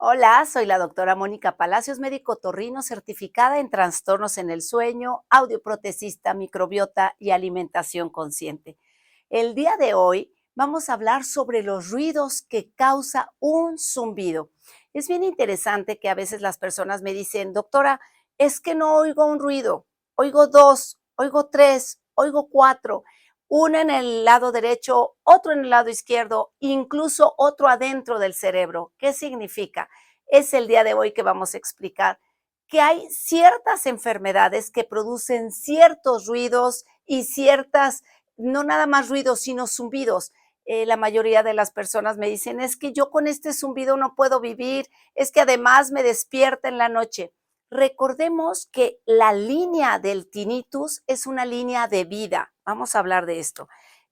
Hola, soy la doctora Mónica Palacios, médico otorrino certificada en trastornos en el sueño, audioprotesista, microbiota y alimentación consciente. El día de hoy vamos a hablar sobre los ruidos que causa un zumbido. Es bien interesante que a veces las personas me dicen, doctora, es que no oigo un ruido, oigo dos, oigo tres, oigo cuatro, uno en el lado derecho, otro en el lado izquierdo, incluso otro adentro del cerebro. ¿Qué significa? Es el día de hoy que vamos a explicar que hay ciertas enfermedades que producen ciertos ruidos y ciertas, no nada más ruidos, sino zumbidos. La mayoría de las personas me dicen, es que yo con este zumbido no puedo vivir, es que además me despierta en la noche. Recordemos que la línea del tinnitus es una línea de vida. Vamos a hablar de esto.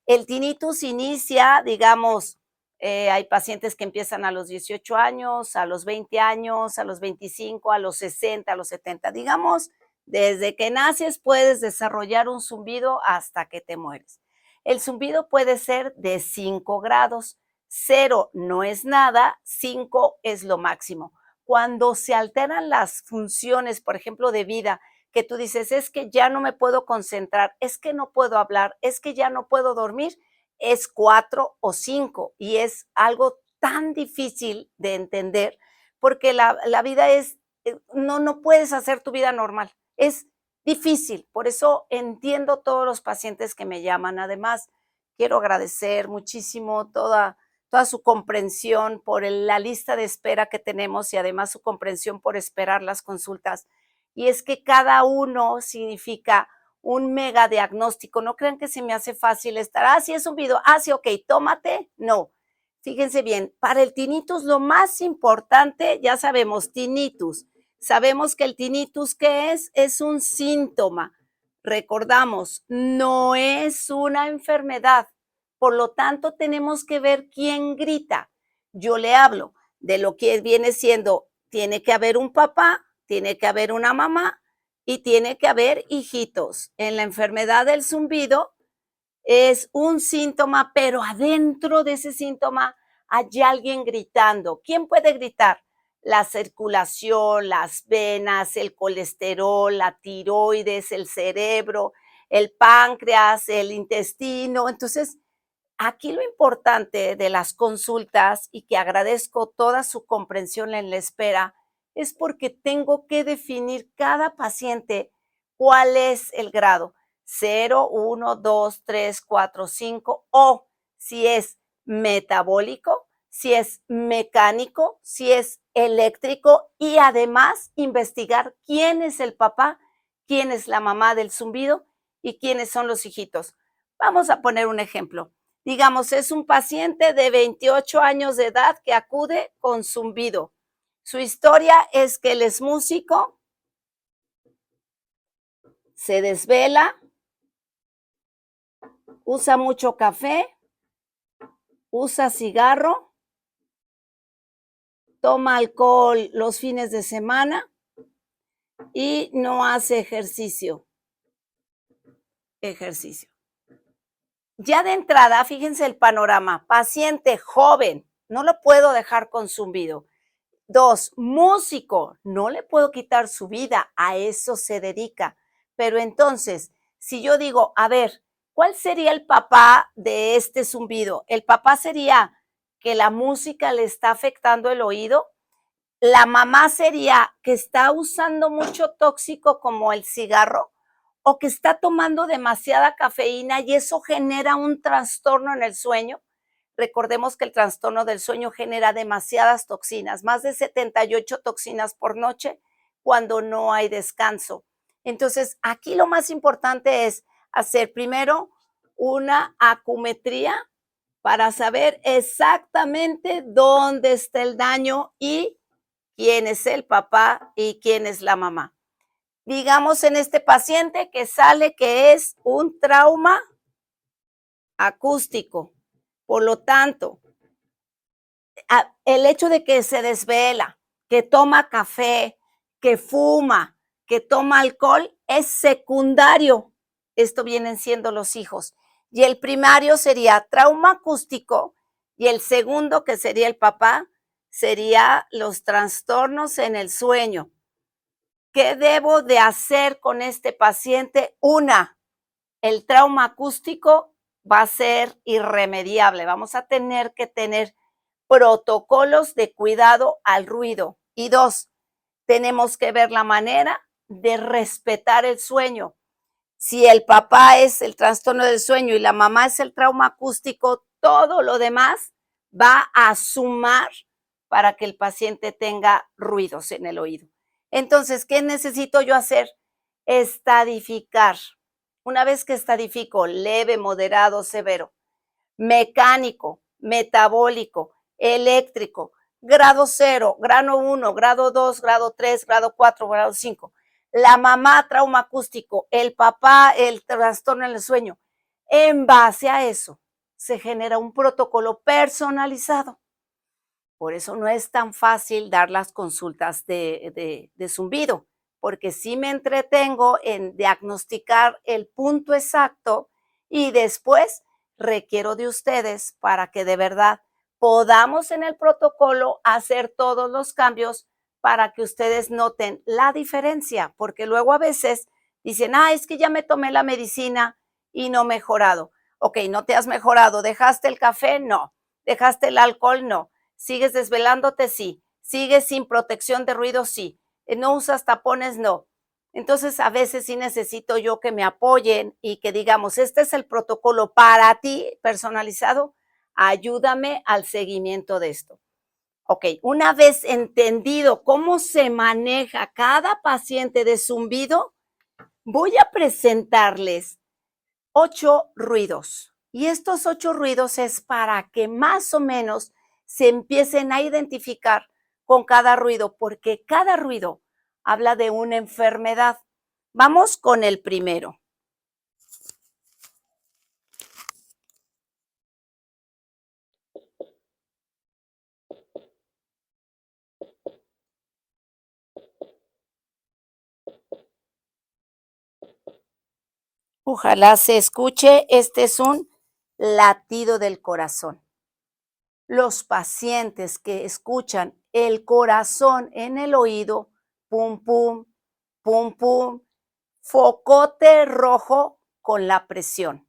El tinnitus inicia, digamos, hay pacientes que empiezan a los 18 años, a los 20 años, a los 25, a los 60, a los 70. Digamos, desde que naces puedes desarrollar un zumbido hasta que te mueres. El zumbido puede ser de 5 grados. 0 no es nada, 5 es lo máximo. Cuando se alteran las funciones, por ejemplo, de vida, que tú dices, es que ya no me puedo concentrar, es que no puedo hablar, es que ya no puedo dormir, es 4 o 5 y es algo tan difícil de entender porque la vida es, no puedes hacer tu vida normal, es difícil. Por eso entiendo todos los pacientes que me llaman. Además, quiero agradecer muchísimo toda su comprensión por la lista de espera que tenemos y además su comprensión por esperar las consultas. Y es que cada uno significa un mega diagnóstico. No crean que se me hace fácil estar, sí es un video, sí, ok, tómate. No, fíjense bien, para el tinnitus lo más importante, ya sabemos, tinnitus. Sabemos que el tinnitus, ¿qué es? Es un síntoma. Recordamos, no es una enfermedad. Por lo tanto, tenemos que ver quién grita. Yo le hablo de lo que viene siendo, tiene que haber un papá, tiene que haber una mamá y tiene que haber hijitos. En la enfermedad del zumbido es un síntoma, pero adentro de ese síntoma hay alguien gritando. ¿Quién puede gritar? La circulación, las venas, el colesterol, la tiroides, el cerebro, el páncreas, el intestino. Entonces, aquí lo importante de las consultas, y que agradezco toda su comprensión en la espera, es porque tengo que definir cada paciente cuál es el grado, 0, 1, 2, 3, 4, 5, o si es metabólico, si es mecánico, si es eléctrico, y además investigar quién es el papá, quién es la mamá del zumbido y quiénes son los hijitos. Vamos a poner un ejemplo. Digamos, es un paciente de 28 años de edad que acude con zumbido. Su historia es que él es músico, se desvela, usa mucho café, usa cigarro, toma alcohol los fines de semana y no hace ejercicio. Ya de entrada, fíjense el panorama, paciente joven, no lo puedo dejar con zumbido. 2, músico, no le puedo quitar su vida, a eso se dedica. Pero entonces, si yo digo, a ver, ¿cuál sería el papá de este zumbido? El papá sería que la música le está afectando el oído. La mamá sería que está usando mucho tóxico como el cigarro o que está tomando demasiada cafeína y eso genera un trastorno en el sueño. Recordemos que el trastorno del sueño genera demasiadas toxinas, más de 78 toxinas por noche cuando no hay descanso. Entonces, aquí lo más importante es hacer primero una acumetría para saber exactamente dónde está el daño y quién es el papá y quién es la mamá. Digamos en este paciente que sale que es un trauma acústico. Por lo tanto, el hecho de que se desvela, que toma café, que fuma, que toma alcohol, es secundario. Esto vienen siendo los hijos. Y el primario sería trauma acústico y el segundo, que sería el papá, sería los trastornos en el sueño. ¿Qué debo de hacer con este paciente? Una, el trauma acústico va a ser irremediable. Vamos a tener que tener protocolos de cuidado al ruido. Y dos, tenemos que ver la manera de respetar el sueño. Si el papá es el trastorno del sueño y la mamá es el trauma acústico, todo lo demás va a sumar para que el paciente tenga ruidos en el oído. Entonces, ¿qué necesito yo hacer? Estadificar. Una vez que estadifico leve, moderado, severo, mecánico, metabólico, eléctrico, grado 0, grado 1, grado 2, grado 3, grado 4, grado 5. La mamá, trauma acústico, el papá, el trastorno en el sueño. En base a eso, se genera un protocolo personalizado. Por eso no es tan fácil dar las consultas de zumbido, porque sí me entretengo en diagnosticar el punto exacto y después requiero de ustedes para que de verdad podamos en el protocolo hacer todos los cambios para que ustedes noten la diferencia, porque luego a veces dicen, es que ya me tomé la medicina y no he mejorado. Ok, no te has mejorado. ¿Dejaste el café? No. ¿Dejaste el alcohol? No. ¿Sigues desvelándote? Sí. ¿Sigues sin protección de ruido? Sí. ¿No usas tapones? No. Entonces, a veces sí necesito yo que me apoyen y que digamos, este es el protocolo para ti personalizado, ayúdame al seguimiento de esto. Ok, una vez entendido cómo se maneja cada paciente de zumbido, voy a presentarles 8 ruidos. Y estos 8 ruidos es para que más o menos se empiecen a identificar con cada ruido, porque cada ruido habla de una enfermedad. Vamos con el primero. Ojalá se escuche, este es un latido del corazón. Los pacientes que escuchan el corazón en el oído, pum, pum, pum, pum, focote rojo con la presión.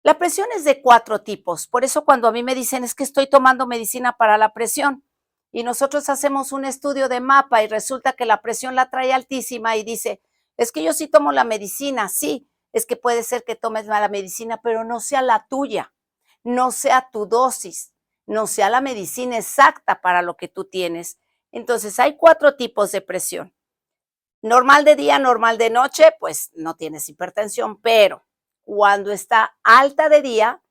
La presión es de 4 tipos, por eso cuando a mí me dicen es que estoy tomando medicina para la presión y nosotros hacemos un estudio de mapa y resulta que la presión la trae altísima y dice, es que yo sí tomo la medicina, sí, es que puede ser que tomes la medicina, pero no sea la tuya, no sea tu dosis, no sea la medicina exacta para lo que tú tienes. Entonces hay 4 tipos de presión. Normal de día, normal de noche, pues no tienes hipertensión, pero cuando está alta de día,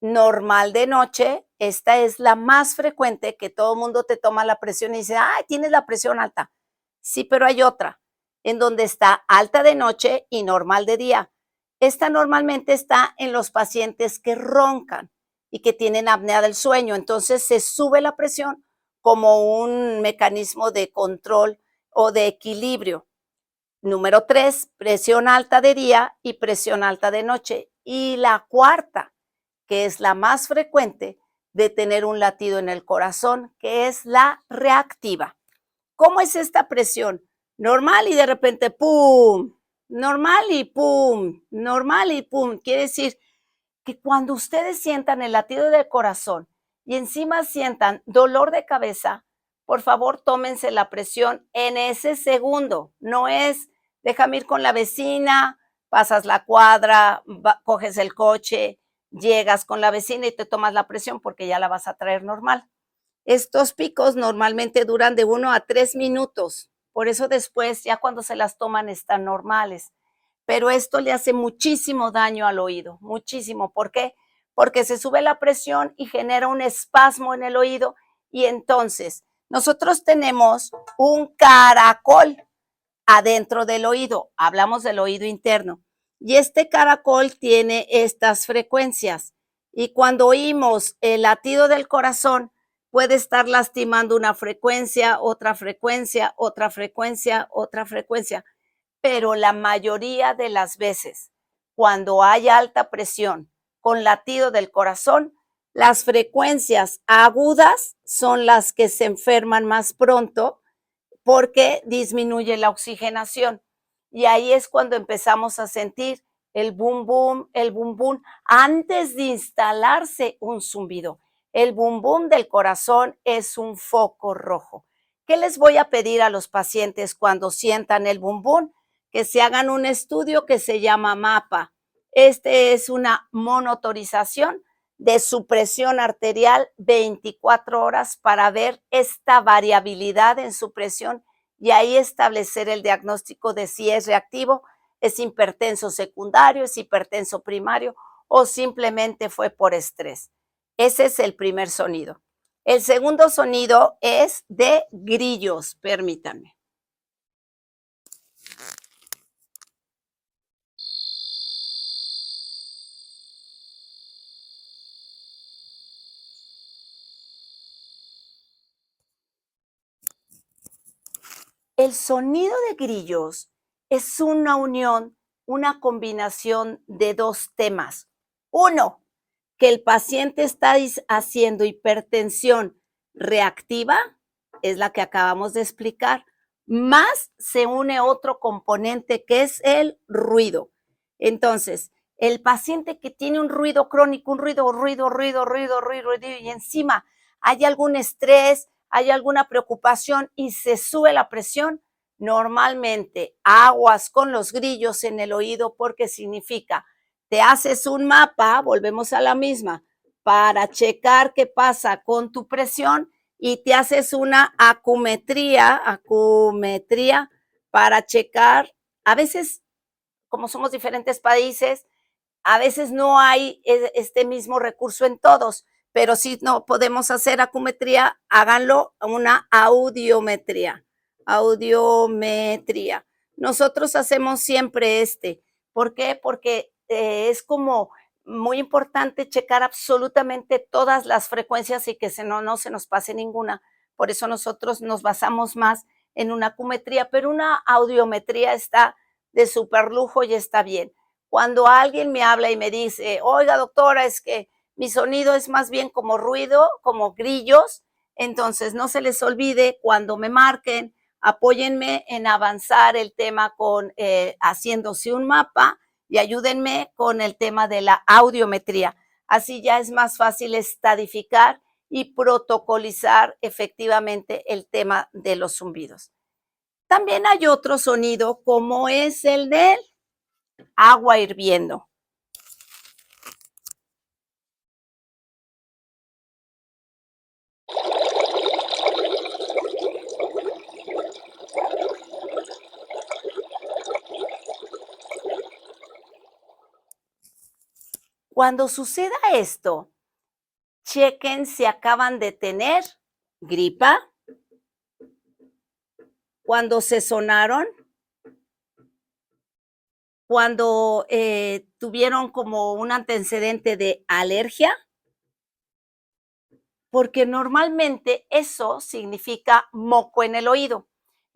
normal de noche, esta es la más frecuente que todo el mundo te toma la presión y dice, tienes la presión alta. Sí, pero hay otra, en donde está alta de noche y normal de día. Esta normalmente está en los pacientes que roncan y que tienen apnea del sueño. Entonces se sube la presión como un mecanismo de control o de equilibrio. Número 3, presión alta de día y presión alta de noche. Y la cuarta, que es la más frecuente de tener un latido en el corazón, que es la reactiva. ¿Cómo es esta presión? Normal y de repente, ¡pum! Normal y ¡pum! Normal y ¡pum! Quiere decir que cuando ustedes sientan el latido del corazón y encima sientan dolor de cabeza, por favor tómense la presión en ese segundo. No es, déjame ir con la vecina, pasas la cuadra, coges el coche, llegas con la vecina y te tomas la presión porque ya la vas a traer normal. Estos picos normalmente duran de 1 a 3 minutos. Por eso después, ya cuando se las toman, están normales. Pero esto le hace muchísimo daño al oído, muchísimo. ¿Por qué? Porque se sube la presión y genera un espasmo en el oído y entonces nosotros tenemos un caracol adentro del oído, hablamos del oído interno, y este caracol tiene estas frecuencias y cuando oímos el latido del corazón puede estar lastimando una frecuencia, otra frecuencia, otra frecuencia, otra frecuencia, pero la mayoría de las veces, cuando hay alta presión con latido del corazón, Las frecuencias agudas son las que se enferman más pronto porque disminuye la oxigenación. Y ahí es cuando empezamos a sentir el boom boom, antes de instalarse un zumbido. El boom boom del corazón es un foco rojo. ¿Qué les voy a pedir a los pacientes cuando sientan el boom boom? Que se hagan un estudio que se llama MAPA. Este es una monitorización de su presión arterial 24 horas para ver esta variabilidad en su presión y ahí establecer el diagnóstico de si es reactivo, es hipertenso secundario, es hipertenso primario o simplemente fue por estrés. Ese es el primer sonido. El segundo sonido es de grillos, permítanme. El sonido de grillos es una unión, una combinación de dos temas. Uno, que el paciente está haciendo hipertensión reactiva, es la que acabamos de explicar, más se une otro componente que es el ruido. Entonces, el paciente que tiene un ruido crónico, un ruido, y encima hay algún estrés, hay alguna preocupación y se sube la presión, normalmente aguas con los grillos en el oído porque significa te haces un mapa, volvemos a la misma, para checar qué pasa con tu presión y te haces una acumetría para checar. A veces, como somos diferentes países, a veces no hay este mismo recurso en todos, pero si no podemos hacer acumetría, háganlo una audiometría. Audiometría. Nosotros hacemos siempre este. ¿Por qué? Porque es como muy importante checar absolutamente todas las frecuencias y que no se nos pase ninguna. Por eso nosotros nos basamos más en una acumetría, pero una audiometría está de súper lujo y está bien. Cuando alguien me habla y me dice, oiga doctora, es que mi sonido es más bien como ruido, como grillos, entonces no se les olvide cuando me marquen, apóyenme en avanzar el tema con haciéndose un mapa y ayúdenme con el tema de la audiometría. Así ya es más fácil estadificar y protocolizar efectivamente el tema de los zumbidos. También hay otro sonido como es el del agua hirviendo. Cuando suceda esto, chequen si acaban de tener gripa, cuando se sonaron, cuando tuvieron como un antecedente de alergia, porque normalmente eso significa moco en el oído.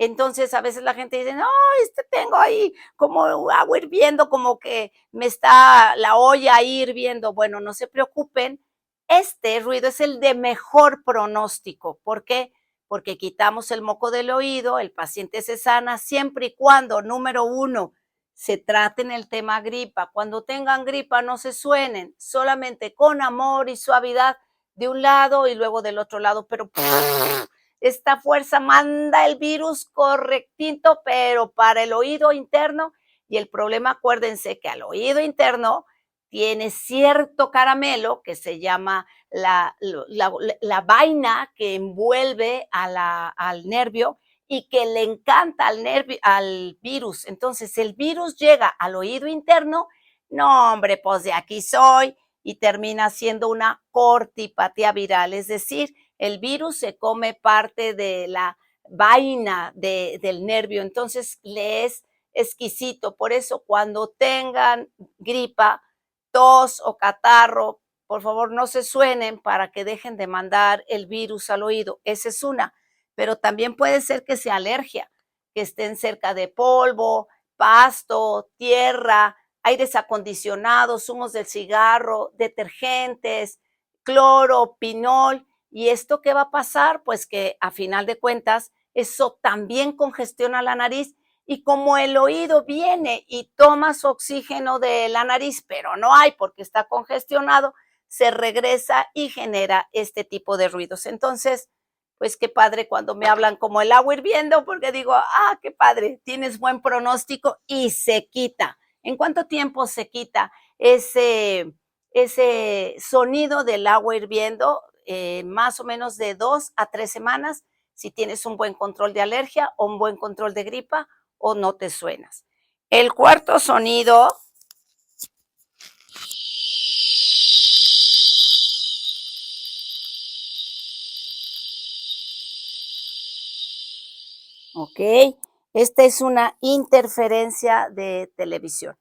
Entonces, a veces la gente dice, no, tengo ahí como agua hirviendo, como que me está la olla ahí hirviendo. Bueno, no se preocupen, este ruido es el de mejor pronóstico. ¿Por qué? Porque quitamos el moco del oído, el paciente se sana siempre y cuando, número uno, se traten el tema gripa. Cuando tengan gripa, no se suenen, solamente con amor y suavidad de un lado y luego del otro lado, pero esta fuerza manda el virus correctito, pero para el oído interno, y el problema, acuérdense que al oído interno tiene cierto caramelo que se llama la vaina que envuelve al nervio y que le encanta al virus. Entonces, el virus llega al oído interno, no, hombre, pues de aquí soy, y termina siendo una cortipatía viral, es decir, el virus se come parte de la vaina del nervio, entonces le es exquisito. Por eso, cuando tengan gripa, tos o catarro, por favor no se suenen para que dejen de mandar el virus al oído. Esa es una. Pero también puede ser que sea alergia, que estén cerca de polvo, pasto, tierra, aires acondicionados, humos del cigarro, detergentes, cloropinol. ¿Y esto qué va a pasar? Pues que a final de cuentas, eso también congestiona la nariz y como el oído viene y toma su oxígeno de la nariz, pero no hay porque está congestionado, se regresa y genera este tipo de ruidos. Entonces, pues qué padre cuando me hablan como el agua hirviendo, porque digo, qué padre, tienes buen pronóstico y se quita. ¿En cuánto tiempo se quita ese sonido del agua hirviendo? Más o menos de 2 a 3 semanas, si tienes un buen control de alergia o un buen control de gripa o no te suenas. El cuarto sonido, ¿ok? Esta es una interferencia de televisión.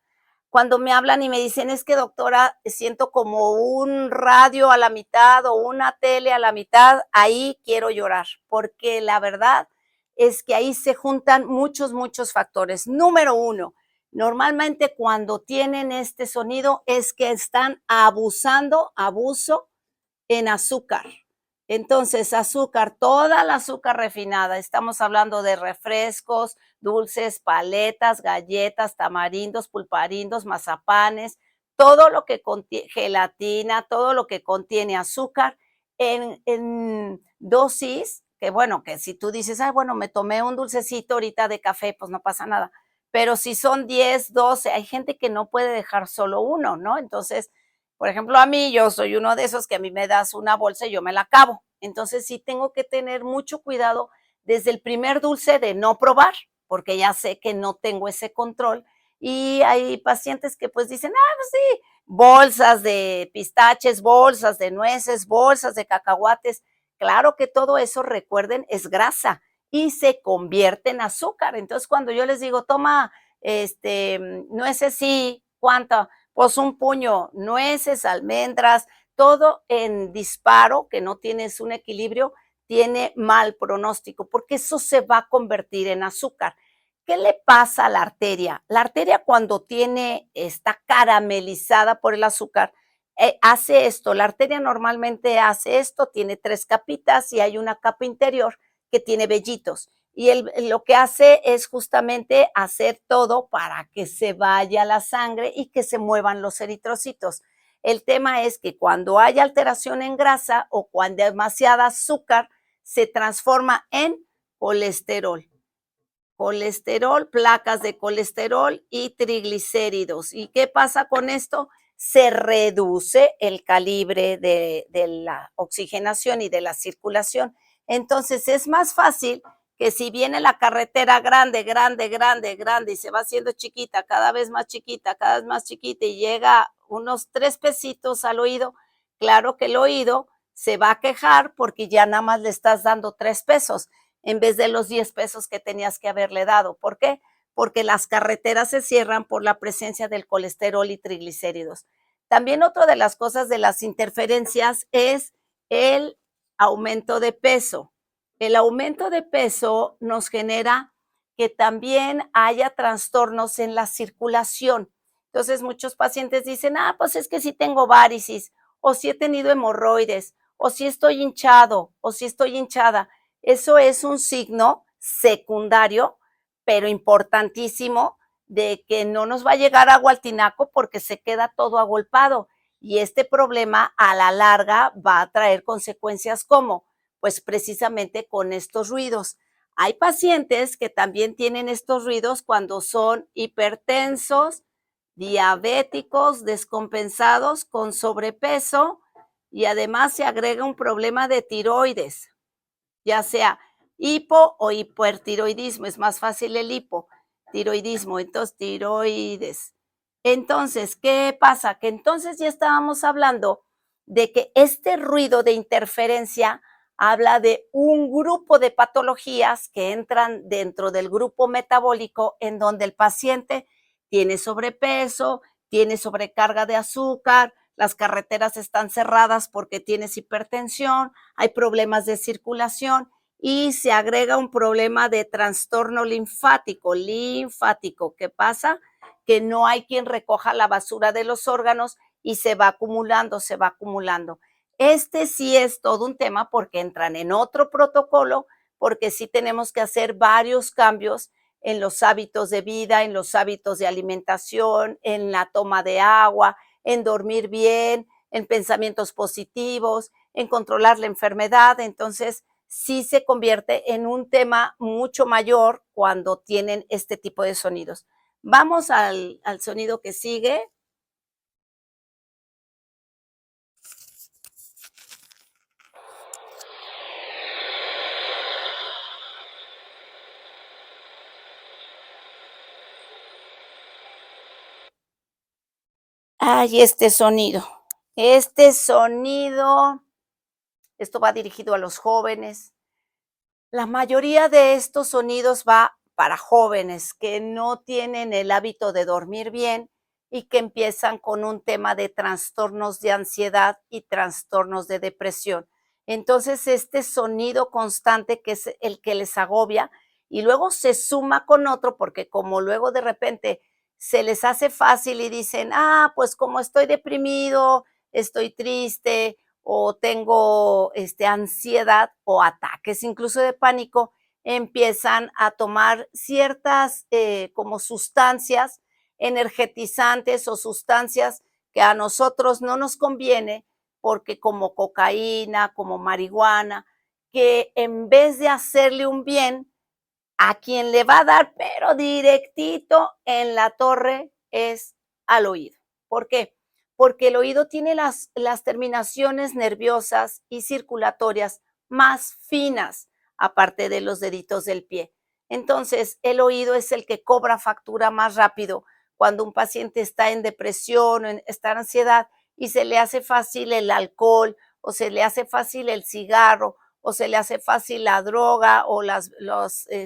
Cuando me hablan y me dicen, es que doctora, siento como un radio a la mitad o una tele a la mitad, ahí quiero llorar, porque la verdad es que ahí se juntan muchos, muchos factores. Número uno, normalmente cuando tienen este sonido es que están abuso en azúcar. Entonces, azúcar, toda la azúcar refinada, estamos hablando de refrescos, dulces, paletas, galletas, tamarindos, pulparindos, mazapanes, todo lo que contiene gelatina, todo lo que contiene azúcar en dosis, que bueno, que si tú dices, ay, bueno, me tomé un dulcecito ahorita de café, pues no pasa nada. Pero si son 10, 12, hay gente que no puede dejar solo uno, ¿no? Entonces, por ejemplo, a mí, yo soy uno de esos que a mí me das una bolsa y yo me la acabo. Entonces sí tengo que tener mucho cuidado desde el primer dulce de no probar, porque ya sé que no tengo ese control. Y hay pacientes que pues dicen, pues sí, bolsas de pistaches, bolsas de nueces, bolsas de cacahuates. Claro que todo eso, recuerden, es grasa y se convierte en azúcar. Entonces, cuando yo les digo, toma, nueces, sí, ¿cuánto? Pues un puño, nueces, almendras, todo en disparo, que no tienes un equilibrio, tiene mal pronóstico, porque eso se va a convertir en azúcar. ¿Qué le pasa a la arteria? La arteria cuando está caramelizada por el azúcar, hace esto. La arteria normalmente hace esto, tiene 3 capitas y hay una capa interior que tiene vellitos y lo que hace es justamente hacer todo para que se vaya la sangre y que se muevan los eritrocitos. El tema es que cuando hay alteración en grasa o cuando hay demasiada azúcar, se transforma en colesterol. Colesterol, placas de colesterol y triglicéridos. ¿Y qué pasa con esto? Se reduce el calibre de la oxigenación y de la circulación. Entonces es más fácil que si viene la carretera grande, grande, grande, grande y se va haciendo chiquita, cada vez más chiquita, cada vez más chiquita y llega unos 3 pesitos al oído, claro que el oído se va a quejar porque ya nada más le estás dando 3 pesos en vez de los 10 pesos que tenías que haberle dado. ¿Por qué? Porque las carreteras se cierran por la presencia del colesterol y triglicéridos. También otra de las cosas de las interferencias es el aumento de peso. El aumento de peso nos genera que también haya trastornos en la circulación. Entonces muchos pacientes dicen, pues es que si tengo varices, o si he tenido hemorroides, o si estoy hinchado, o si estoy hinchada. Eso es un signo secundario, pero importantísimo, de que no nos va a llegar agua al tinaco porque se queda todo agolpado. Y este problema a la larga va a traer consecuencias como, pues precisamente con estos ruidos. Hay pacientes que también tienen estos ruidos cuando son hipertensos, diabéticos, descompensados, con sobrepeso y además se agrega un problema de tiroides, ya sea hipo o hipertiroidismo, es más fácil el hipotiroidismo, entonces tiroides. Entonces, ¿qué pasa? Que entonces ya estábamos hablando de que este ruido de interferencia habla de un grupo de patologías que entran dentro del grupo metabólico en donde el paciente tiene sobrepeso, tiene sobrecarga de azúcar, las carreteras están cerradas porque tienes hipertensión, hay problemas de circulación y se agrega un problema de trastorno linfático. ¿Qué pasa? Que no hay quien recoja la basura de los órganos y se va acumulando, se va acumulando. Este sí es todo un tema porque entran en otro protocolo, porque sí tenemos que hacer varios cambios en los hábitos de vida, en los hábitos de alimentación, en la toma de agua, en dormir bien, en pensamientos positivos, en controlar la enfermedad. Entonces, sí se convierte en un tema mucho mayor cuando tienen este tipo de sonidos. Vamos al sonido que sigue. Ay, este sonido, esto va dirigido a los jóvenes. La mayoría de estos sonidos va para jóvenes que no tienen el hábito de dormir bien y que empiezan con un tema de trastornos de ansiedad y trastornos de depresión. Entonces, este sonido constante que es el que les agobia y luego se suma con otro porque como luego de repente se les hace fácil y dicen, pues como estoy deprimido, estoy triste o tengo ansiedad o ataques incluso de pánico, empiezan a tomar ciertas como sustancias energetizantes o sustancias que a nosotros no nos conviene, porque como cocaína, como marihuana, que en vez de hacerle un bien, a quien le va a dar, pero directito en la torre, es al oído. ¿Por qué? Porque el oído tiene las terminaciones nerviosas y circulatorias más finas, aparte de los deditos del pie. Entonces, el oído es el que cobra factura más rápido cuando un paciente está en depresión o está en ansiedad y se le hace fácil el alcohol o se le hace fácil el cigarro o se le hace fácil la droga o las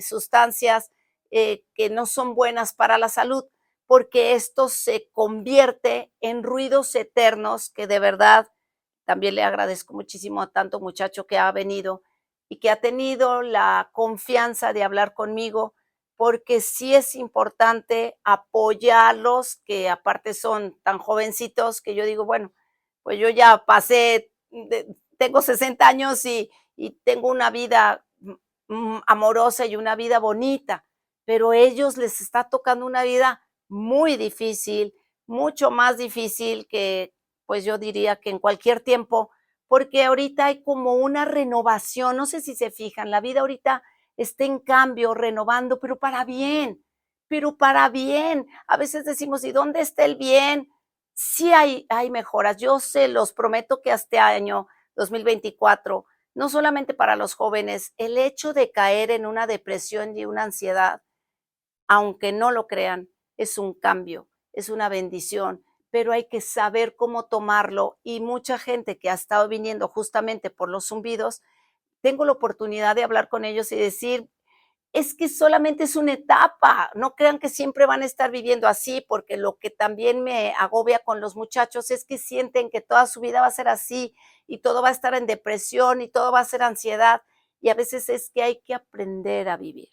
sustancias que no son buenas para la salud, porque esto se convierte en ruidos eternos que de verdad también le agradezco muchísimo a tanto muchacho que ha venido y que ha tenido la confianza de hablar conmigo, porque sí es importante apoyarlos, que aparte son tan jovencitos que yo digo, bueno, pues yo ya pasé, tengo 60 años y tengo una vida amorosa y una vida bonita, pero ellos les está tocando una vida muy difícil, mucho más difícil que, pues yo diría que en cualquier tiempo, porque ahorita hay como una renovación, no sé si se fijan, la vida ahorita está en cambio, renovando, pero para bien, pero para bien. A veces decimos, ¿y dónde está el bien? Sí hay mejoras. Yo se los prometo que este año 2024 no solamente para los jóvenes, el hecho de caer en una depresión y una ansiedad, aunque no lo crean, es un cambio, es una bendición, pero hay que saber cómo tomarlo y mucha gente que ha estado viniendo justamente por los zumbidos, tengo la oportunidad de hablar con ellos y decir, es que solamente es una etapa, no crean que siempre van a estar viviendo así, porque lo que también me agobia con los muchachos es que sienten que toda su vida va a ser así y todo va a estar en depresión y todo va a ser ansiedad. Y a veces es que hay que aprender a vivir.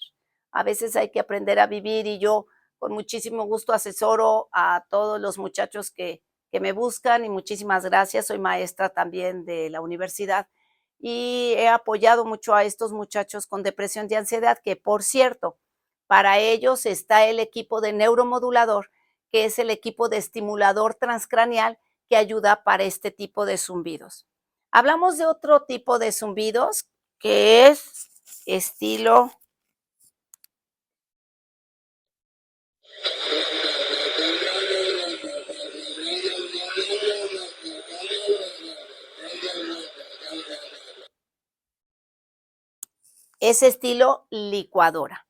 A veces hay que aprender a vivir y yo con muchísimo gusto asesoro a todos los muchachos que me buscan y muchísimas gracias. Soy maestra también de la universidad y he apoyado mucho a estos muchachos con depresión y ansiedad, que por cierto, para ellos está el equipo de neuromodulador, que es el equipo de estimulador transcraneal que ayuda para este tipo de zumbidos. Hablamos de otro tipo de zumbidos que es estilo, es estilo licuadora.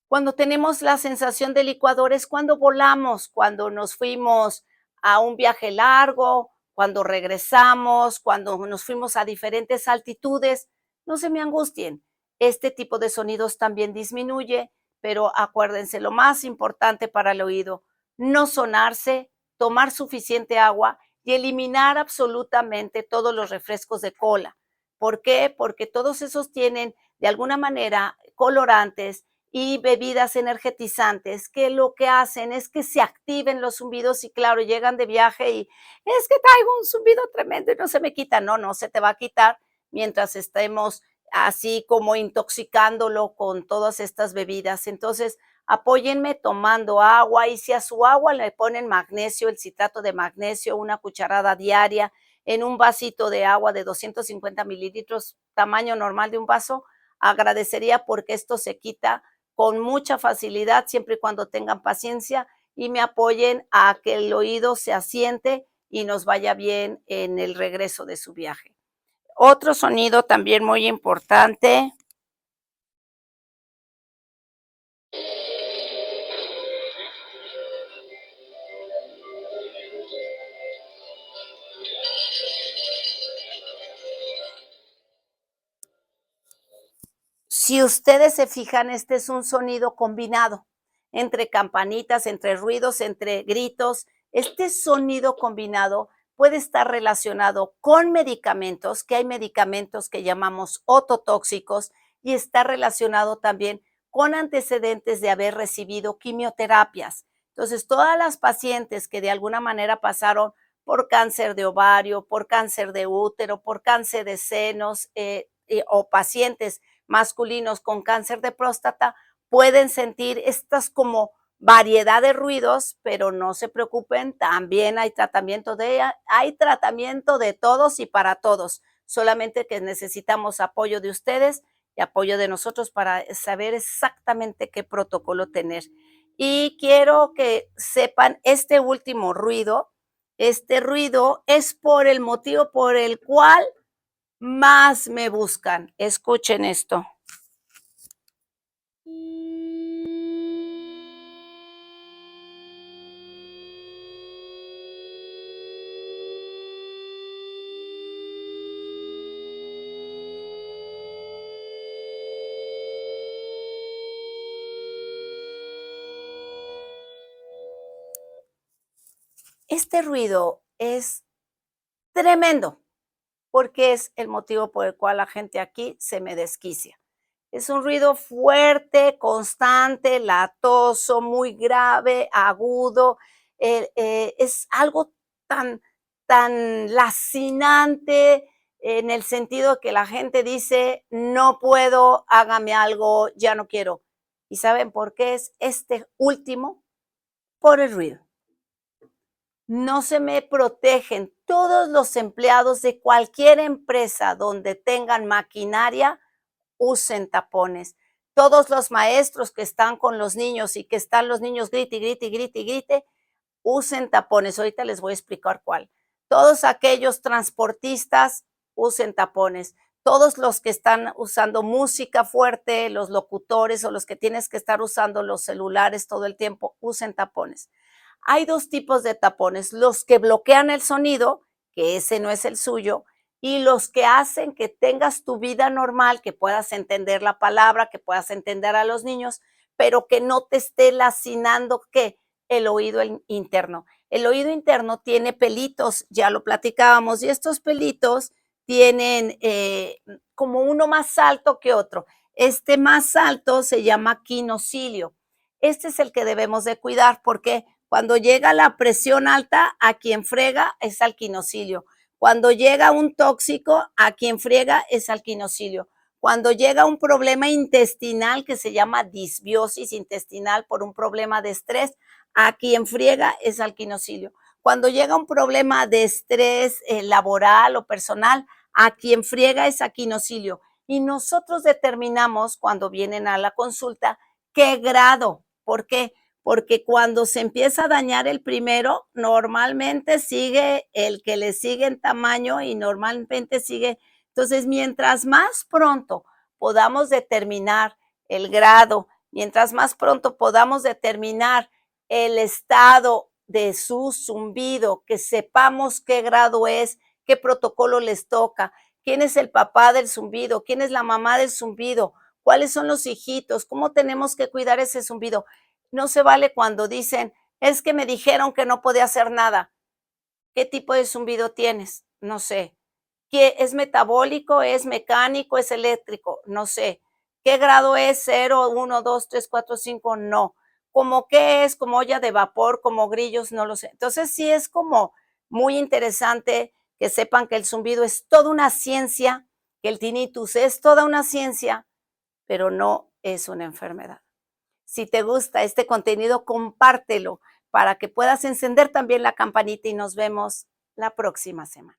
Cuando tenemos la sensación de licuador es cuando volamos, cuando nos fuimos a un viaje largo, cuando regresamos, cuando nos fuimos a diferentes altitudes. No se me angustien. Este tipo de sonidos también disminuye, pero acuérdense, lo más importante para el oído, no sonarse, tomar suficiente agua y eliminar absolutamente todos los refrescos de cola. ¿Por qué? Porque todos esos tienen de alguna manera colorantes y bebidas energetizantes que lo que hacen es que se activen los zumbidos y claro, llegan de viaje y es que traigo un zumbido tremendo y no se me quita. No, no se te va a quitar mientras estemos así como intoxicándolo con todas estas bebidas. Entonces, apóyenme tomando agua y si a su agua le ponen magnesio, el citrato de magnesio, una cucharada diaria en un vasito de agua de 250 mililitros, tamaño normal de un vaso, agradecería porque esto se quita con mucha facilidad siempre y cuando tengan paciencia y me apoyen a que el oído se asiente y nos vaya bien en el regreso de su viaje. Otro sonido también muy importante. Si ustedes se fijan, este es un sonido combinado entre campanitas, entre ruidos, entre gritos. Este sonido combinado puede estar relacionado con medicamentos, que hay medicamentos que llamamos ototóxicos, y está relacionado también con antecedentes de haber recibido quimioterapias. Entonces, todas las pacientes que de alguna manera pasaron por cáncer de ovario, por cáncer de útero, por cáncer de senos, o pacientes masculinos con cáncer de próstata pueden sentir estas como variedad de ruidos, pero no se preocupen, también hay tratamiento de todos y para todos, solamente que necesitamos apoyo de ustedes y apoyo de nosotros para saber exactamente qué protocolo tener. Y quiero que sepan este ruido es por el motivo por el cual más me buscan. Escuchen esto. Este ruido es tremendo porque es el motivo por el cual la gente aquí se me desquicia. Es un ruido fuerte, constante, latoso, muy grave, agudo. Es algo tan, tan lacinante en el sentido que la gente dice, no puedo, hágame algo, ya no quiero. ¿Y saben por qué es este último? Por el ruido. No se me protegen. Todos los empleados de cualquier empresa donde tengan maquinaria usen tapones. Todos los maestros que están con los niños y que están los niños grite, grite, grite, grite, usen tapones. Ahorita les voy a explicar cuál. Todos aquellos transportistas usen tapones. Todos los que están usando música fuerte, los locutores o los que tienes que estar usando los celulares todo el tiempo, usen tapones. Hay dos tipos de tapones, los que bloquean el sonido, que ese no es el suyo, y los que hacen que tengas tu vida normal, que puedas entender la palabra, que puedas entender a los niños, pero que no te esté lacinando ¿qué? El oído interno. El oído interno tiene pelitos, ya lo platicábamos, y estos pelitos tienen como uno más alto que otro. Este más alto se llama quinocilio. Este es el que debemos de cuidar porque cuando llega la presión alta, a quien frega es al quinocilio. Cuando llega un tóxico, a quien friega es al quinocilio. Cuando llega un problema intestinal que se llama disbiosis intestinal por un problema de estrés, a quien friega es al quinocilio. Cuando llega un problema de estrés laboral o personal, a quien friega es a quinocilio. Y nosotros determinamos cuando vienen a la consulta qué grado. ¿Por qué? Porque cuando se empieza a dañar el primero, normalmente sigue el que le sigue en tamaño y normalmente sigue. Entonces, mientras más pronto podamos determinar el grado, mientras más pronto podamos determinar el estado de su zumbido, que sepamos qué grado es, qué protocolo les toca, quién es el papá del zumbido, quién es la mamá del zumbido, cuáles son los hijitos, cómo tenemos que cuidar ese zumbido. No se vale cuando dicen, es que me dijeron que no podía hacer nada. ¿Qué tipo de zumbido tienes? No sé. ¿Qué es metabólico, es mecánico, es eléctrico? No sé. ¿Qué grado es? 0, 1, 2, 3, 4, 5, no. ¿Cómo qué es? ¿Como olla de vapor? ¿Como grillos? No lo sé. Entonces, sí es como muy interesante que sepan que el zumbido es toda una ciencia, que el tinnitus es toda una ciencia, pero no es una enfermedad. Si te gusta este contenido, compártelo para que puedas encender también la campanita y nos vemos la próxima semana.